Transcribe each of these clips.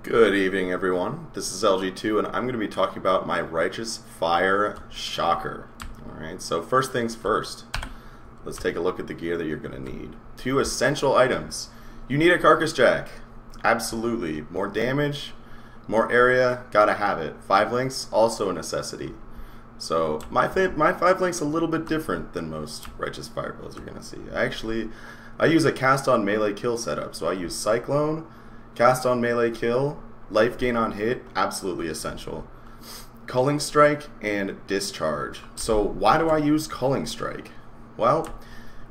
Good evening, everyone. This is LG2, and I'm going to be talking about my Righteous Fire Shocker. Alright, so first things first, let's take a look at the gear that you're going to need. 2 essential items. You need a Carcass Jack. Absolutely. More damage, more area, gotta have it. 5 links, also a necessity. So my 5 links a little bit different than most Righteous Fire builds you're going to see. I use a cast on melee kill setup, so I use Cyclone, cast on melee kill, life gain on hit, absolutely essential. Culling Strike and Discharge. So why do I use Culling Strike? Well,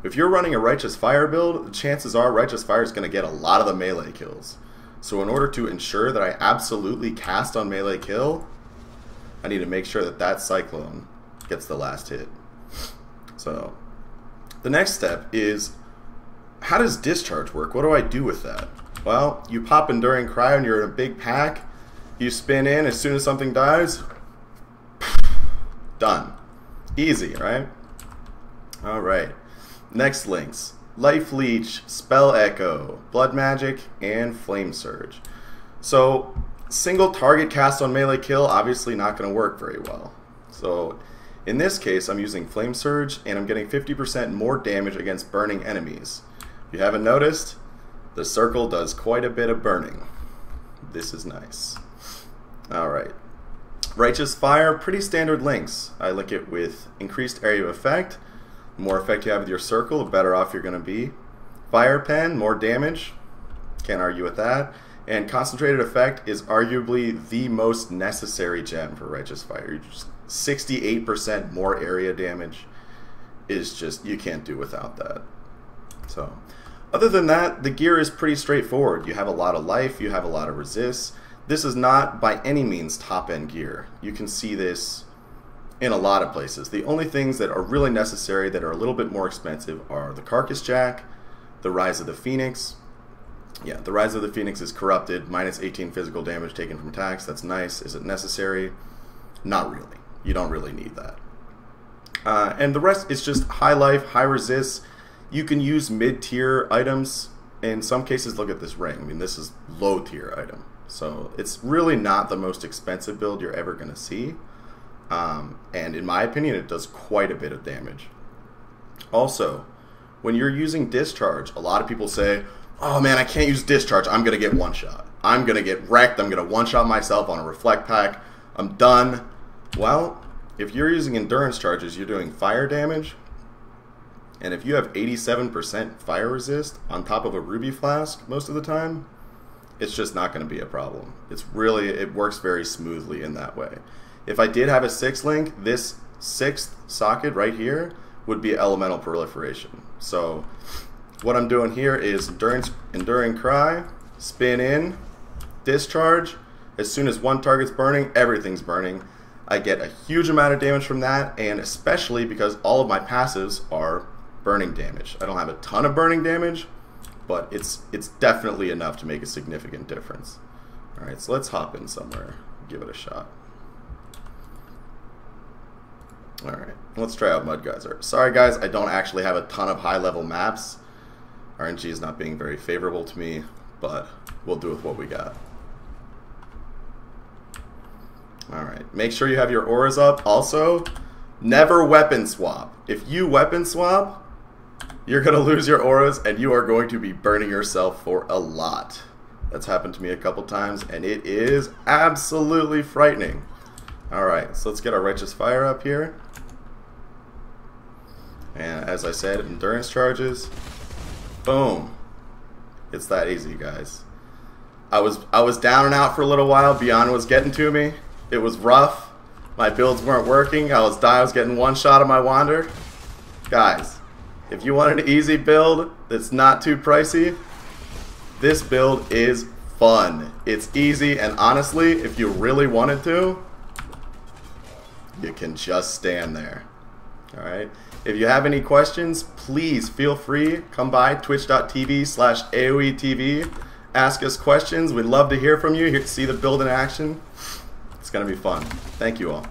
if you're running a Righteous Fire build, the chances are Righteous Fire is going to get a lot of the melee kills. So in order to ensure that I absolutely cast on melee kill, I need to make sure that that Cyclone gets the last hit. So the next step is, how does Discharge work? What do I do with that? Well, you pop Enduring Cry when you're in a big pack, you spin in, as soon as something dies, done. Easy, right? Alright. Next links. Life Leech, Spell Echo, Blood Magic, and Flame Surge. So, single target cast on melee kill, obviously not going to work very well. So, in this case, I'm using Flame Surge, and I'm getting 50% more damage against burning enemies. If you haven't noticed, the circle does quite a bit of burning. This is nice. Alright. Righteous Fire, pretty standard links. I link it with increased area of effect. The more effect you have with your circle, the better off you're going to be. Fire Pen, more damage. Can't argue with that. And Concentrated Effect is arguably the most necessary gem for Righteous Fire. Just 68% more area damage is just, you can't do without that. So, other than that, the gear is pretty straightforward. You have a lot of life, you have a lot of resist. This is not by any means top-end gear. You can see this in a lot of places. The only things that are really necessary that are a little bit more expensive are the Carcass Jack, the Rise of the Phoenix. Yeah, the Rise of the Phoenix is corrupted, minus 18 physical damage taken from attacks. That's nice. Is it necessary? Not really. You don't really need that. And the rest is just high life, high resist. You can use mid-tier items. In some cases, look at this ring. I mean, this is low-tier item. So it's really not the most expensive build you're ever going to see. And in my opinion, it does quite a bit of damage. Also, when you're using Discharge, a lot of people say, oh man, I can't use Discharge. I'm going to get one-shot. I'm going to get wrecked. I'm going to one-shot myself on a Reflect pack. I'm done. Well, if you're using Endurance Charges, you're doing fire damage. And if you have 87% fire resist on top of a Ruby Flask most of the time, it's just not going to be a problem. It works very smoothly in that way. If I did have a 6 link, this 6th socket right here would be Elemental Proliferation. So what I'm doing here is Enduring Cry, spin in, Discharge. As soon as one target's burning, everything's burning. I get a huge amount of damage from that, and especially because all of my passives are burning damage. I don't have a ton of burning damage, but it's definitely enough to make a significant difference. Alright, so let's hop in somewhere, give it a shot. Alright, let's try out Mudgeyser. Sorry guys, I don't actually have a ton of high level maps. RNG is not being very favorable to me, but we'll do with what we got. Alright, make sure you have your auras up. Also, never weapon swap. If you weapon swap, you're going to lose your auras and you are going to be burning yourself for a lot. That's happened to me a couple times and it is absolutely frightening. Alright, so let's get our Righteous Fire up here. And as I said, Endurance Charges. Boom. It's that easy, guys. I was down and out for a little while. Beyond was getting to me. It was rough. My builds weren't working. I was getting one shot of my Wander. Guys, if you want an easy build that's not too pricey, this build is fun. It's easy, and honestly, if you really wanted to, you can just stand there. Alright? If you have any questions, please feel free. Come by twitch.tv/AOETV. Ask us questions. We'd love to hear from you. See the build in action. It's going to be fun. Thank you all.